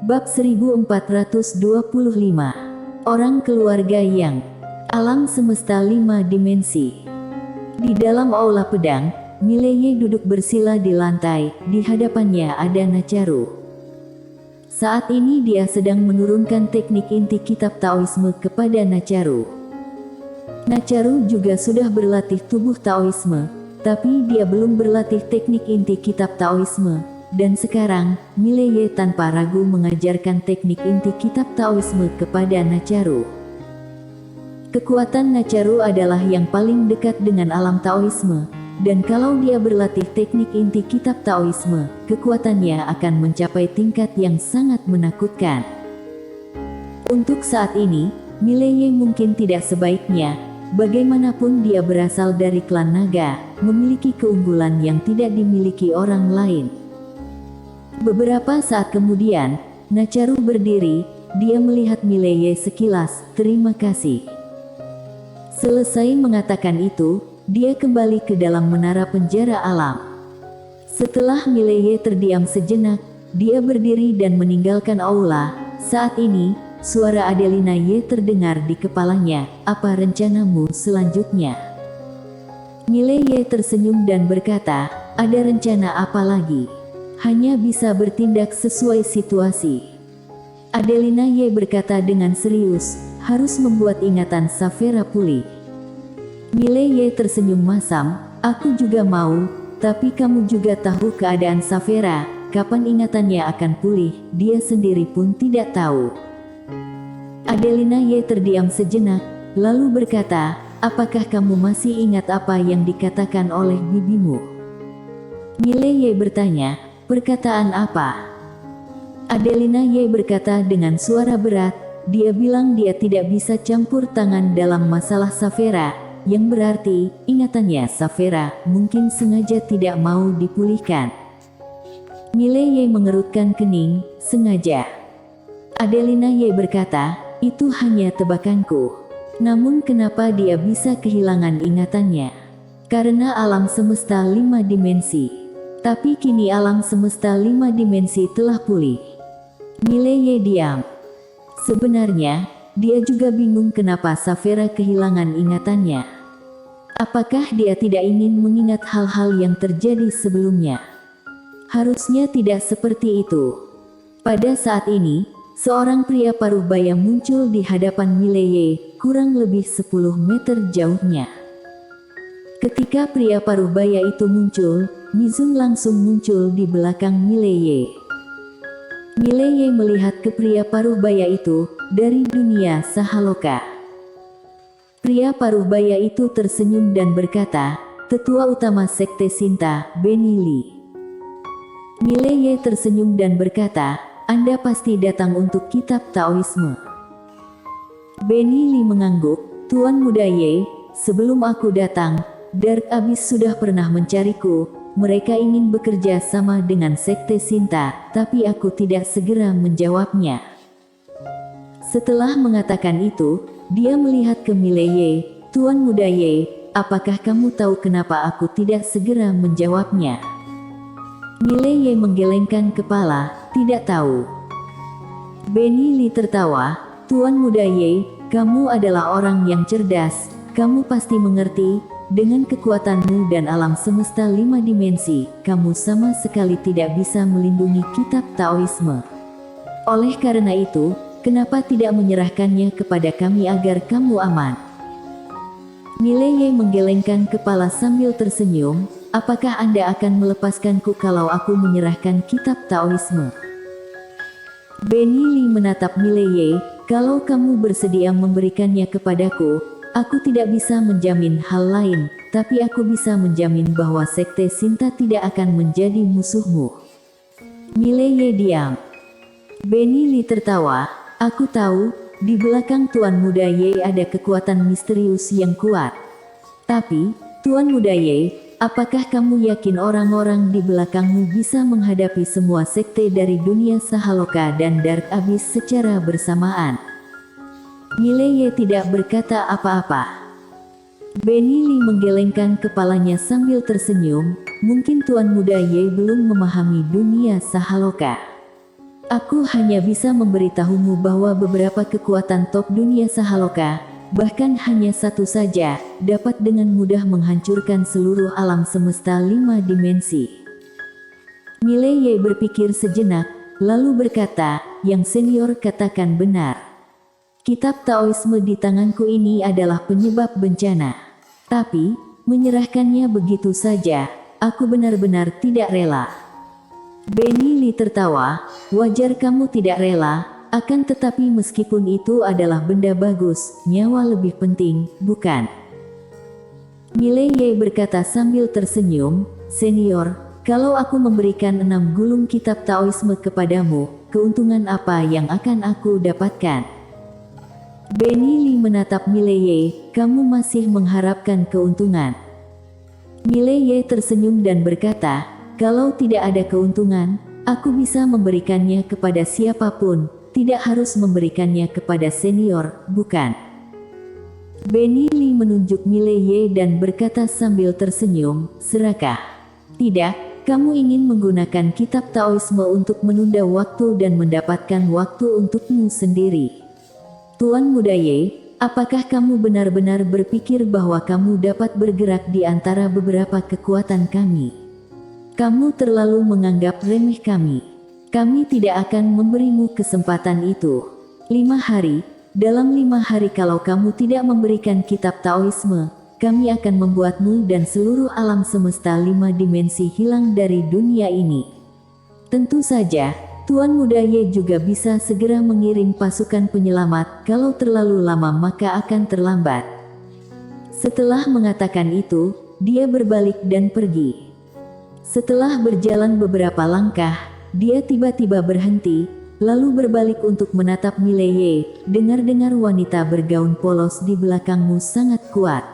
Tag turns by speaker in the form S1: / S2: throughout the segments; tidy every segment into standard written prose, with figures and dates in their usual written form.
S1: Bab 1425. Orang keluarga yang alam semesta 5 dimensi. Di dalam aula pedang, Mileye duduk bersila di lantai, di hadapannya ada Nacharu. Saat ini dia sedang menurunkan teknik inti kitab Taoisme kepada Nacharu. Nacharu juga sudah berlatih tubuh Taoisme, tapi dia belum berlatih teknik inti kitab Taoisme. Dan sekarang, Mileye tanpa ragu mengajarkan teknik inti kitab Taoisme kepada Nacharu. Kekuatan Nacharu adalah yang paling dekat dengan alam Taoisme, dan kalau dia berlatih teknik inti kitab Taoisme, kekuatannya akan mencapai tingkat yang sangat menakutkan. Untuk saat ini, Mileye mungkin tidak sebaiknya. Bagaimanapun dia berasal dari klan naga, memiliki keunggulan yang tidak dimiliki orang lain. Beberapa saat kemudian, Nacharu berdiri, dia melihat Mileye sekilas, terima kasih. Selesai mengatakan itu, dia kembali ke dalam menara penjara alam. Setelah Mileye terdiam sejenak, dia berdiri dan meninggalkan aula. Saat ini, suara Adelina Ye terdengar di kepalanya, apa rencanamu selanjutnya? Mileye tersenyum dan berkata, ada rencana apa lagi? Hanya bisa bertindak sesuai situasi. Adelina Ye berkata dengan serius, harus membuat ingatan Saphira pulih. Mileye tersenyum masam, aku juga mau, tapi kamu juga tahu keadaan Saphira, kapan ingatannya akan pulih, dia sendiri pun tidak tahu. Adelina Ye terdiam sejenak, lalu berkata, apakah kamu masih ingat apa yang dikatakan oleh bibimu? Mileye bertanya, perkataan apa? Adelina Ye berkata dengan suara berat, dia bilang dia tidak bisa campur tangan dalam masalah Saphira, yang berarti, ingatannya Saphira mungkin sengaja tidak mau dipulihkan. Mileye mengerutkan kening, sengaja. Adelina Ye berkata, itu hanya tebakanku. Namun kenapa dia bisa kehilangan ingatannya? Karena alam semesta 5 dimensi. Tapi kini alam semesta 5 dimensi telah pulih. Mileye diam. Sebenarnya, dia juga bingung kenapa Saphira kehilangan ingatannya. Apakah dia tidak ingin mengingat hal-hal yang terjadi sebelumnya? Harusnya tidak seperti itu. Pada saat ini, seorang pria parubaya muncul di hadapan Mileye, kurang lebih 10 meter jauhnya. Ketika pria parubaya itu muncul, Mizun langsung muncul di belakang Mileye. Mileye melihat ke pria parubaya itu, dari dunia Sahaloka. Pria parubaya itu tersenyum dan berkata, Tetua Utama Sekte Sinta, Benny Lee. Mileye tersenyum dan berkata, Anda pasti datang untuk kitab Taoisme. Benny Lee mengangguk, Tuan Muda Ye, sebelum aku datang, Dark Abyss sudah pernah mencariku. Mereka ingin bekerja sama dengan Sekte Sinta, tapi aku tidak segera menjawabnya. Setelah mengatakan itu, dia melihat ke Mileye, Tuan Muda Ye, apakah kamu tahu kenapa aku tidak segera menjawabnya? Mileye menggelengkan kepala, tidak tahu. Benny Lee tertawa, Tuan Muda Ye, kamu adalah orang yang cerdas, kamu pasti mengerti. Dengan kekuatanmu dan alam semesta 5 dimensi, kamu sama sekali tidak bisa melindungi kitab Taoisme. Oleh karena itu, kenapa tidak menyerahkannya kepada kami agar kamu aman? Mileye menggelengkan kepala sambil tersenyum, apakah Anda akan melepaskanku kalau aku menyerahkan kitab Taoisme? Benny Lee menatap Mileye, kalau kamu bersedia memberikannya kepadaku, aku tidak bisa menjamin hal lain, tapi aku bisa menjamin bahwa Sekte Sinta tidak akan menjadi musuhmu. Mileye diam. Benny Lee tertawa, aku tahu, di belakang Tuan Muda Ye ada kekuatan misterius yang kuat. Tapi, Tuan Muda Ye, apakah kamu yakin orang-orang di belakangmu bisa menghadapi semua sekte dari dunia Sahaloka dan Dark Abyss secara bersamaan? Mileye tidak berkata apa-apa. Benny Lee menggelengkan kepalanya sambil tersenyum, mungkin Tuan Muda Ye belum memahami dunia Sahaloka. Aku hanya bisa memberitahumu bahwa beberapa kekuatan top dunia Sahaloka, bahkan hanya satu saja, dapat dengan mudah menghancurkan seluruh alam semesta 5 dimensi. Mileye berpikir sejenak, lalu berkata, "Yang senior katakan benar. Kitab Taoisme di tanganku ini adalah penyebab bencana. Tapi, menyerahkannya begitu saja, aku benar-benar tidak rela." Benny Lee tertawa, "Wajar kamu tidak rela, akan tetapi meskipun itu adalah benda bagus, nyawa lebih penting, bukan?" Mileye berkata sambil tersenyum, "Senior, kalau aku memberikan 6 gulung kitab Taoisme kepadamu, keuntungan apa yang akan aku dapatkan?" Benny Lee menatap Mileye, "Kamu masih mengharapkan keuntungan?" Mileye tersenyum dan berkata, "Kalau tidak ada keuntungan, aku bisa memberikannya kepada siapapun, tidak harus memberikannya kepada senior, bukan?" Benny Lee menunjuk Mileye dan berkata sambil tersenyum, "Serakah? Tidak, kamu ingin menggunakan kitab Taoisme untuk menunda waktu dan mendapatkan waktu untukmu sendiri. Tuan Muda Ye, apakah kamu benar-benar berpikir bahwa kamu dapat bergerak di antara beberapa kekuatan kami? Kamu terlalu menganggap remeh kami. Kami tidak akan memberimu kesempatan itu. 5 hari, dalam 5 hari kalau kamu tidak memberikan kitab Taoisme, kami akan membuatmu dan seluruh alam semesta 5 dimensi hilang dari dunia ini. Tentu saja, Tuan Muda Ye juga bisa segera mengirim pasukan penyelamat, kalau terlalu lama maka akan terlambat." Setelah mengatakan itu, dia berbalik dan pergi. Setelah berjalan beberapa langkah, dia tiba-tiba berhenti, lalu berbalik untuk menatap Mileye. "Dengar-dengar wanita bergaun polos di belakangmu sangat kuat."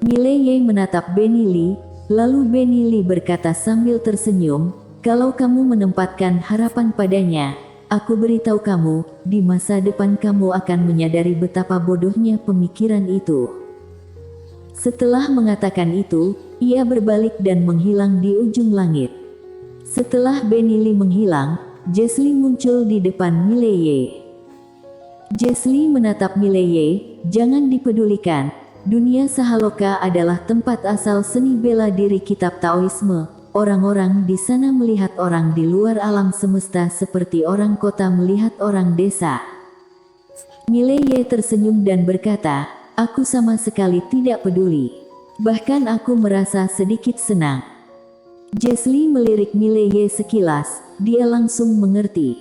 S1: Mileye menatap Benny Lee, lalu Benny Lee berkata sambil tersenyum, "Kalau kamu menempatkan harapan padanya, aku beritahu kamu, di masa depan kamu akan menyadari betapa bodohnya pemikiran itu." Setelah mengatakan itu, ia berbalik dan menghilang di ujung langit. Setelah Benny Lee menghilang, Jeslie muncul di depan Mileye. Jeslie menatap Mileye, "Jangan dipedulikan, dunia Sahaloka adalah tempat asal seni bela diri kitab Taoisme. Orang-orang di sana melihat orang di luar alam semesta seperti orang kota melihat orang desa." Mileye tersenyum dan berkata, "Aku sama sekali tidak peduli. Bahkan aku merasa sedikit senang." Jeslie melirik Mileye sekilas, dia langsung mengerti.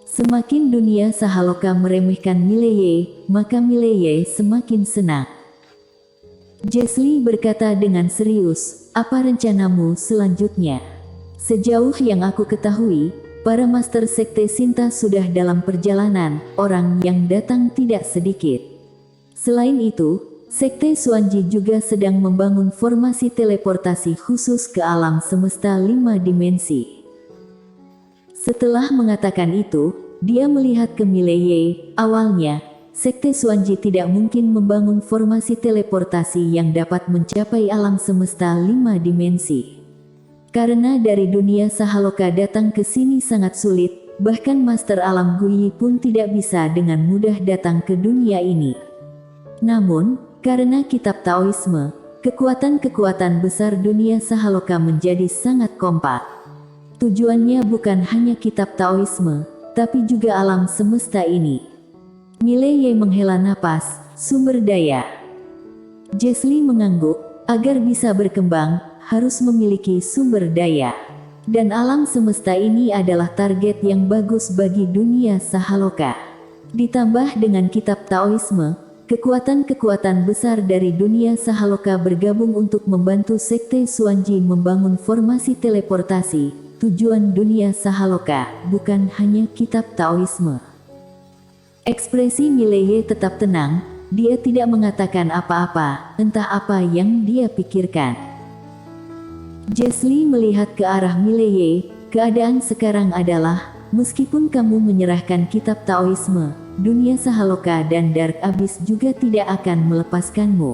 S1: Semakin dunia Sahaloka meremehkan Mileye, maka Mileye semakin senang. Jeslie berkata dengan serius, "Apa rencanamu selanjutnya?" "Sejauh yang aku ketahui, para master sekte Sinta sudah dalam perjalanan, orang yang datang tidak sedikit. Selain itu, Sekte Xuanji juga sedang membangun formasi teleportasi khusus ke alam semesta 5 dimensi." Setelah mengatakan itu, dia melihat ke Mileye. Awalnya, Sekte Xuanji tidak mungkin membangun formasi teleportasi yang dapat mencapai alam semesta 5 dimensi. Karena dari dunia Sahaloka datang ke sini sangat sulit, bahkan Master Alam Guyi pun tidak bisa dengan mudah datang ke dunia ini. Namun, karena kitab Taoisme, kekuatan-kekuatan besar dunia Sahaloka menjadi sangat kompak. Tujuannya bukan hanya kitab Taoisme, tapi juga alam semesta ini. Mileye menghela napas, "Sumber daya." Jeslie mengangguk, "Agar bisa berkembang, harus memiliki sumber daya. Dan alam semesta ini adalah target yang bagus bagi dunia Sahaloka. Ditambah dengan kitab Taoisme, kekuatan-kekuatan besar dari dunia Sahaloka bergabung untuk membantu Sekte Xuanji membangun formasi teleportasi. Tujuan dunia Sahaloka bukan hanya kitab Taoisme." Ekspresi Mileye tetap tenang, dia tidak mengatakan apa-apa, entah apa yang dia pikirkan. Jeslie melihat ke arah Mileye, "Keadaan sekarang adalah, meskipun kamu menyerahkan kitab Taoisme, dunia Sahaloka dan Dark Abyss juga tidak akan melepaskanmu.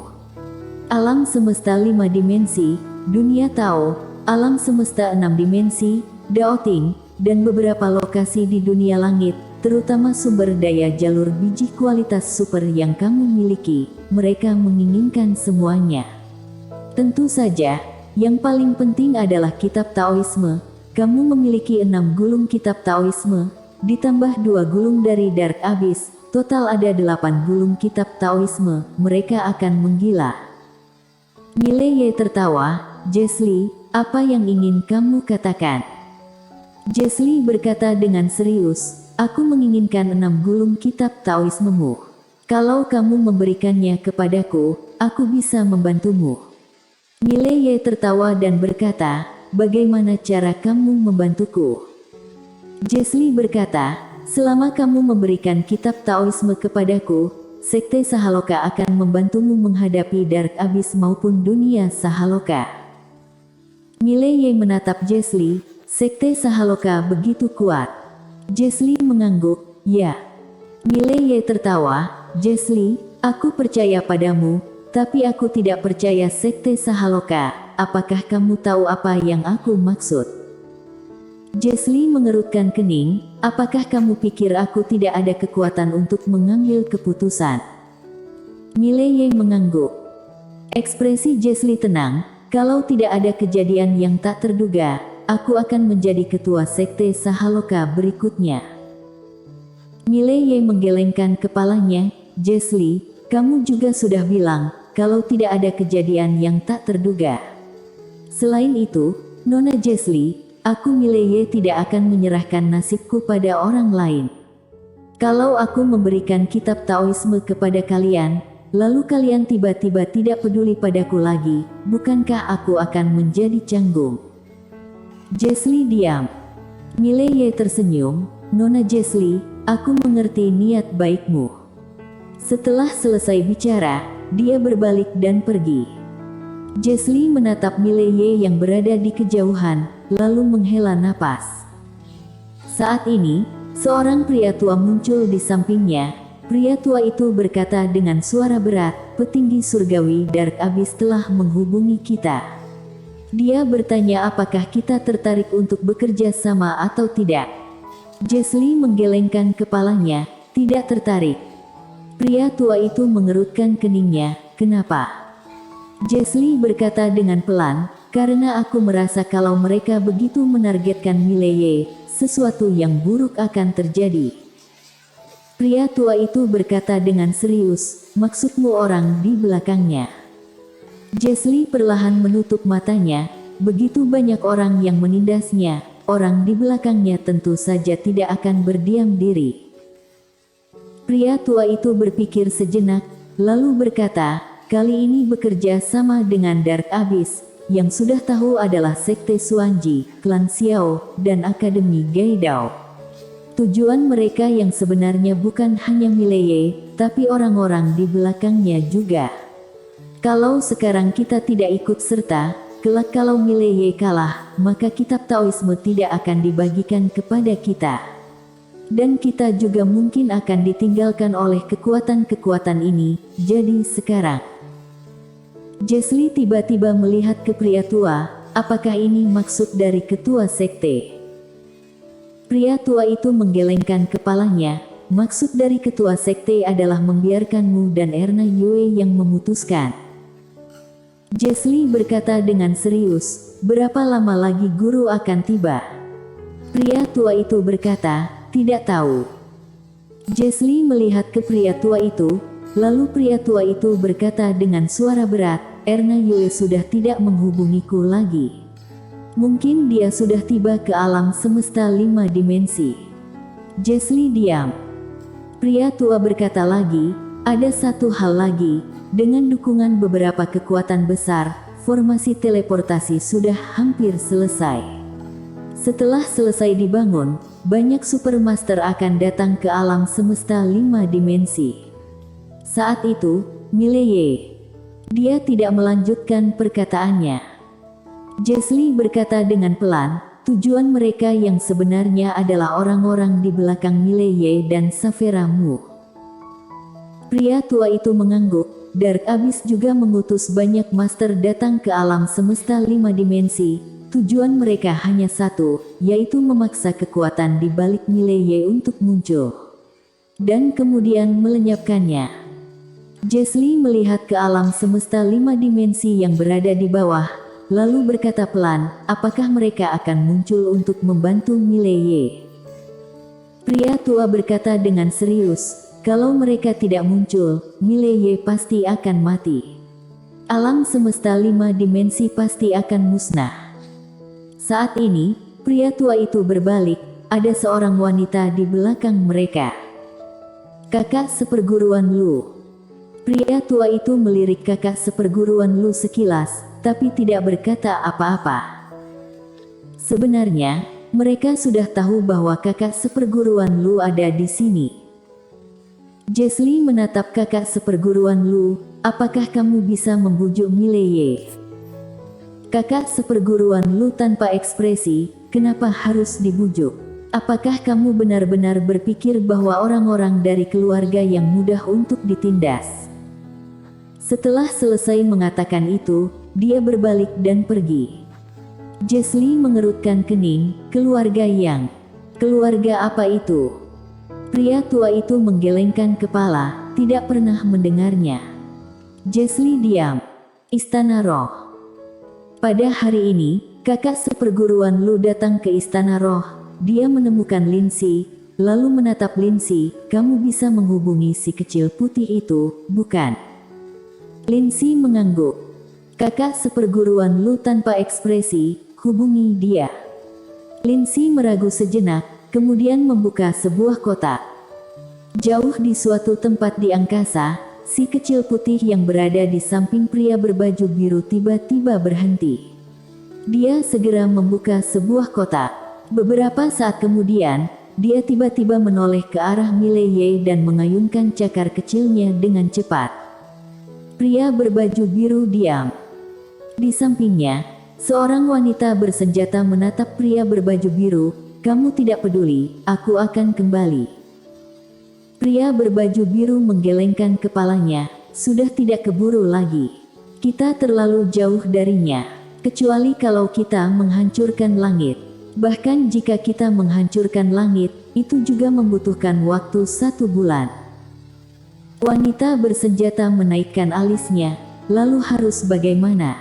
S1: Alam semesta 5 dimensi, dunia Tao, alam semesta 6 dimensi, Daoting, dan beberapa lokasi di dunia langit, terutama sumber daya jalur biji kualitas super yang kamu miliki. Mereka menginginkan semuanya. Tentu saja, yang paling penting adalah kitab Taoisme. Kamu memiliki 6 gulung kitab Taoisme, ditambah 2 gulung dari Dark Abyss. Total ada 8 gulung kitab Taoisme. Mereka akan menggila. Mileye tertawa. Jesli, apa yang ingin kamu katakan? Jesli berkata dengan serius, aku menginginkan 6 gulung kitab Taoismemu. Kalau kamu memberikannya kepadaku, aku bisa membantumu. Mileye tertawa dan berkata, bagaimana cara kamu membantuku? Jesli berkata, selama kamu memberikan kitab Taoisme kepadaku, Sekte Sahaloka akan membantumu menghadapi Dark Abyss maupun dunia Sahaloka. Mileye menatap Jesli, Sekte Sahaloka begitu kuat. Jesli mengangguk, ya. Mileye tertawa, Jesli, aku percaya padamu, tapi aku tidak percaya Sekte Sahaloka. Apakah kamu tahu apa yang aku maksud? Jesli mengerutkan kening, apakah kamu pikir aku tidak ada kekuatan untuk mengambil keputusan? Mileye mengangguk. Ekspresi Jesli tenang, kalau tidak ada kejadian yang tak terduga, aku akan menjadi ketua Sekte Sahaloka berikutnya. Mileye menggelengkan kepalanya, Jesli, kamu juga sudah bilang, kalau tidak ada kejadian yang tak terduga. Selain itu, Nona Jesli, aku Mileye tidak akan menyerahkan nasibku pada orang lain. Kalau aku memberikan kitab Taoisme kepada kalian, lalu kalian tiba-tiba tidak peduli padaku lagi, bukankah aku akan menjadi canggung? Jesli diam. Mileye tersenyum, Nona Jesli, aku mengerti niat baikmu. Setelah selesai bicara, dia berbalik dan pergi. Jesli menatap Mileye yang berada di kejauhan, lalu menghela napas. Saat ini, seorang pria tua muncul di sampingnya. Pria tua itu berkata dengan suara berat, petinggi surgawi Dark Abyss telah menghubungi kita. Dia bertanya apakah kita tertarik untuk bekerja sama atau tidak. Jesli menggelengkan kepalanya, tidak tertarik. Pria tua itu mengerutkan keningnya, kenapa? Jesli berkata dengan pelan, karena aku merasa kalau mereka begitu menargetkan Mileye, sesuatu yang buruk akan terjadi. Pria tua itu berkata dengan serius, maksudmu orang di belakangnya. Jesli perlahan menutup matanya, begitu banyak orang yang menindasnya, orang di belakangnya tentu saja tidak akan berdiam diri. Pria tua itu berpikir sejenak, lalu berkata, kali ini bekerja sama dengan Dark Abyss, yang sudah tahu adalah Sekte Suanji, Klan Xiao, dan Akademi Gaidao. Tujuan mereka yang sebenarnya bukan hanya Mileye, tapi orang-orang di belakangnya juga. Kalau sekarang kita tidak ikut serta, kelak kalau Mileye kalah, maka kitab Taoisme tidak akan dibagikan kepada kita. Dan kita juga mungkin akan ditinggalkan oleh kekuatan-kekuatan ini, jadi sekarang. Jesli tiba-tiba melihat ke pria tua, apakah ini maksud dari ketua sekte? Pria tua itu menggelengkan kepalanya, maksud dari ketua sekte adalah membiarkanmu dan Erna Yue yang memutuskan. Jesli berkata dengan serius, berapa lama lagi guru akan tiba? Pria tua itu berkata, tidak tahu. Jesli melihat ke pria tua itu, lalu pria tua itu berkata dengan suara berat, Erna Yue sudah tidak menghubungiku lagi. Mungkin dia sudah tiba ke alam semesta 5 dimensi. Jesli diam. Pria tua berkata lagi, ada satu hal lagi, dengan dukungan beberapa kekuatan besar, formasi teleportasi sudah hampir selesai. Setelah selesai dibangun, banyak supermaster akan datang ke alam semesta 5 dimensi. Saat itu, Mileye. Dia tidak melanjutkan perkataannya. Jesli berkata dengan pelan, tujuan mereka yang sebenarnya adalah orang-orang di belakang Mileye dan Savera Mu. Pria tua itu mengangguk, Dark Abyss juga mengutus banyak master datang ke alam semesta 5 dimensi, tujuan mereka hanya satu, yaitu memaksa kekuatan di balik Mileye untuk muncul. Dan kemudian melenyapkannya. Jesli melihat ke alam semesta 5 dimensi yang berada di bawah, lalu berkata pelan, apakah mereka akan muncul untuk membantu Mileye? Pria tua berkata dengan serius, kalau mereka tidak muncul, Mileye pasti akan mati. Alam semesta 5 dimensi pasti akan musnah. Saat ini, pria tua itu berbalik, ada seorang wanita di belakang mereka. Kakak seperguruan Lu. Pria tua itu melirik kakak seperguruan Lu sekilas, tapi tidak berkata apa-apa. Sebenarnya, mereka sudah tahu bahwa kakak seperguruan Lu ada di sini. Jesli menatap kakak seperguruan Lu, apakah kamu bisa membujuk Mileye? Kakak seperguruan Lu tanpa ekspresi, kenapa harus dibujuk? Apakah kamu benar-benar berpikir bahwa orang-orang dari keluarga yang mudah untuk ditindas? Setelah selesai mengatakan itu, dia berbalik dan pergi. Jesli mengerutkan kening, keluarga apa itu? Pria tua itu menggelengkan kepala, tidak pernah mendengarnya. Jesli diam. Istana Roh. Pada hari ini, kakak seperguruan Lu datang ke Istana Roh. Dia menemukan Lindsay, lalu menatap Lindsay, kamu bisa menghubungi si kecil putih itu, bukan? Lindsay mengangguk. Kakak seperguruan Lu tanpa ekspresi, hubungi dia. Lindsay meragu sejenak, kemudian membuka sebuah kotak. Jauh di suatu tempat di angkasa, si kecil putih yang berada di samping pria berbaju biru tiba-tiba berhenti. Dia segera membuka sebuah kotak. Beberapa saat kemudian, dia tiba-tiba menoleh ke arah Mileye dan mengayunkan cakar kecilnya dengan cepat. Pria berbaju biru diam. Di sampingnya, seorang wanita bersenjata menatap pria berbaju biru, kamu tidak peduli, aku akan kembali. Pria berbaju biru menggelengkan kepalanya, sudah tidak keburu lagi. Kita terlalu jauh darinya, kecuali kalau kita menghancurkan langit. Bahkan jika kita menghancurkan langit, itu juga membutuhkan waktu 1 bulan. Wanita bersenjata menaikkan alisnya, lalu harus bagaimana?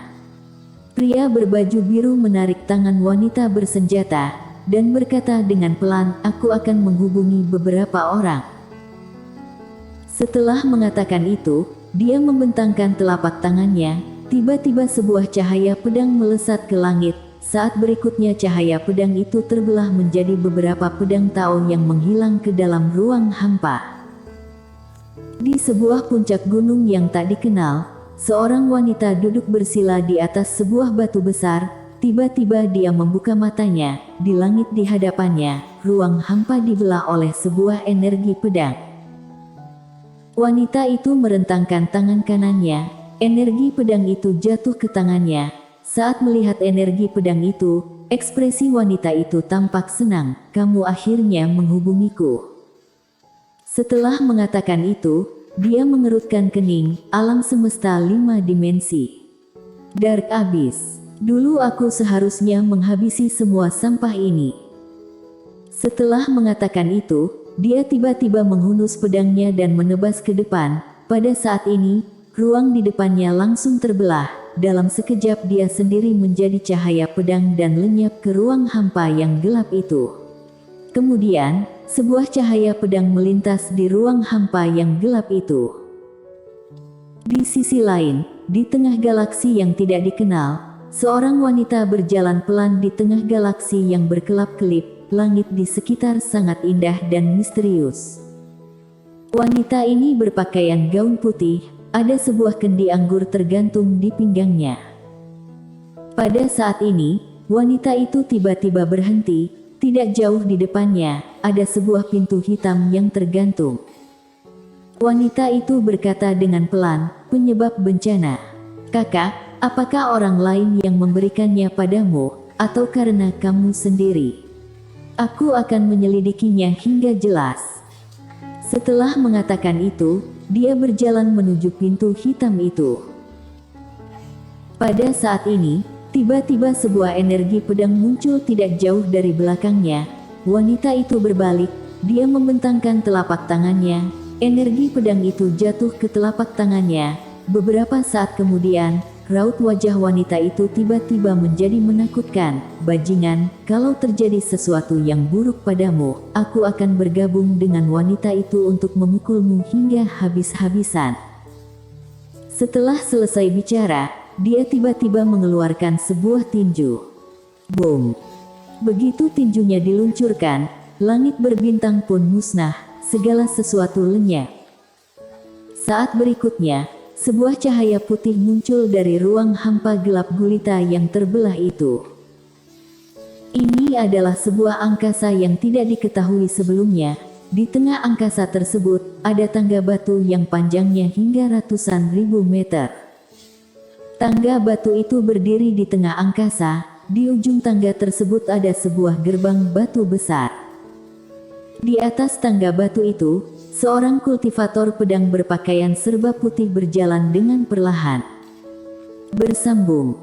S1: Pria berbaju biru menarik tangan wanita bersenjata, dan berkata dengan pelan, aku akan menghubungi beberapa orang. Setelah mengatakan itu, dia membentangkan telapak tangannya, tiba-tiba sebuah cahaya pedang melesat ke langit. Saat berikutnya cahaya pedang itu terbelah menjadi beberapa pedang Tao yang menghilang ke dalam ruang hampa. Di sebuah puncak gunung yang tak dikenal, seorang wanita duduk bersila di atas sebuah batu besar. Tiba-tiba dia membuka matanya, di langit di hadapannya, ruang hampa dibelah oleh sebuah energi pedang. Wanita itu merentangkan tangan kanannya, energi pedang itu jatuh ke tangannya. Saat melihat energi pedang itu, ekspresi wanita itu tampak senang, kamu akhirnya menghubungiku. Setelah mengatakan itu, dia mengerutkan kening, alam semesta 5 dimensi. Dark Abyss. Dulu aku seharusnya menghabisi semua sampah ini. Setelah mengatakan itu, dia tiba-tiba menghunus pedangnya dan menebas ke depan. Pada saat ini, ruang di depannya langsung terbelah. Dalam sekejap dia sendiri menjadi cahaya pedang dan lenyap ke ruang hampa yang gelap itu. Kemudian, sebuah cahaya pedang melintas di ruang hampa yang gelap itu. Di sisi lain, di tengah galaksi yang tidak dikenal, seorang wanita berjalan pelan di tengah galaksi yang berkelap-kelip. Langit di sekitar sangat indah dan misterius. Wanita ini berpakaian gaun putih, ada sebuah kendi anggur tergantung di pinggangnya. Pada saat ini, wanita itu tiba-tiba berhenti, tidak jauh di depannya, ada sebuah pintu hitam yang tergantung. Wanita itu berkata dengan pelan, penyebab bencana. Kakak, apakah orang lain yang memberikannya padamu, atau karena kamu sendiri? Aku akan menyelidikinya hingga jelas. Setelah mengatakan itu, dia berjalan menuju pintu hitam itu. Pada saat ini, Tiba-tiba sebuah energi pedang muncul tidak jauh dari belakangnya. Wanita itu berbalik, dia membentangkan telapak tangannya. Energi pedang itu jatuh ke telapak tangannya. Beberapa saat kemudian, raut wajah wanita itu tiba-tiba menjadi menakutkan. Bajingan, kalau terjadi sesuatu yang buruk padamu, aku akan bergabung dengan wanita itu untuk memukulmu hingga habis-habisan. Setelah selesai bicara, dia tiba-tiba mengeluarkan sebuah tinju. Boom! Begitu tinjunya diluncurkan, langit berbintang pun musnah, segala sesuatu lenyap. Saat berikutnya, sebuah cahaya putih muncul dari ruang hampa gelap gulita yang terbelah itu. Ini adalah sebuah angkasa yang tidak diketahui sebelumnya. Di tengah angkasa tersebut, ada tangga batu yang panjangnya hingga ratusan ribu meter. Tangga batu itu berdiri di tengah angkasa. Di ujung tangga tersebut ada sebuah gerbang batu besar. Di atas tangga batu itu, seorang kultivator pedang berpakaian serba putih berjalan dengan perlahan. Bersambung.